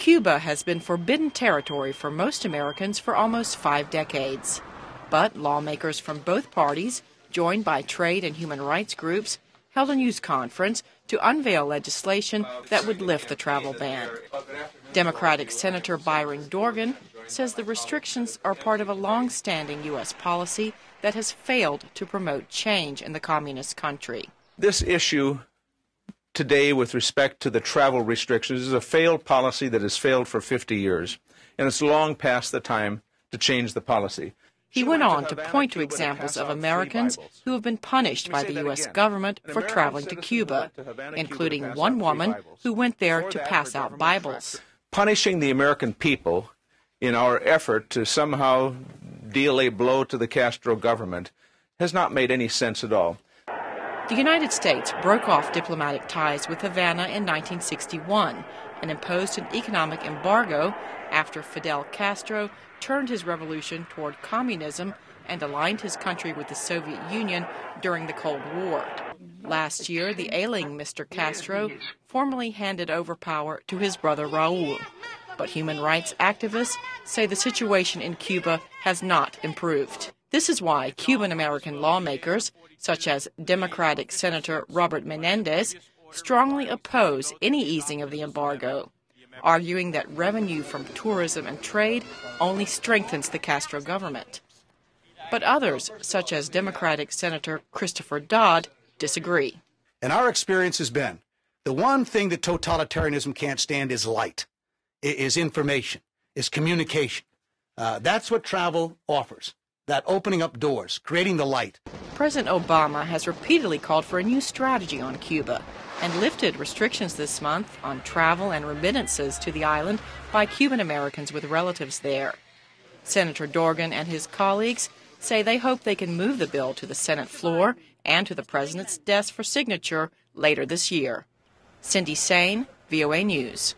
Cuba has been forbidden territory for most Americans for almost 5 decades. But lawmakers from both parties, joined by trade and human rights groups, held a news conference to unveil legislation that would lift the travel ban. Democratic Senator Byron Dorgan says the restrictions are part of a long-standing U.S. policy that has failed to promote change in the communist country. This issue today with respect to the travel restrictions is a failed policy that has failed for 50 years, and it's long past the time to change the policy. He went on to point to examples of Americans who have been punished by the U.S. government for traveling to Cuba, including one woman who went there to pass out Bibles. Punishing the American people in our effort to somehow deal a blow to the Castro government has not made any sense at all. The United States broke off diplomatic ties with Havana in 1961 and imposed an economic embargo after Fidel Castro turned his revolution toward communism and aligned his country with the Soviet Union during the Cold War. Last year, the ailing Mr. Castro formally handed over power to his brother Raul. But human rights activists say the situation in Cuba has not improved. This is why Cuban-American lawmakers, such as Democratic Senator Robert Menendez, strongly oppose any easing of the embargo, arguing that revenue from tourism and trade only strengthens the Castro government. But others, such as Democratic Senator Christopher Dodd, disagree. And our experience has been the one thing that totalitarianism can't stand is light, is information, is communication. That's what travel offers. That opening up doors, creating the light. President Obama has repeatedly called for a new strategy on Cuba and lifted restrictions this month on travel and remittances to the island by Cuban Americans with relatives there. Senator Dorgan and his colleagues say they hope they can move the bill to the Senate floor and to the president's desk for signature later this year. Cindy Sain, VOA News.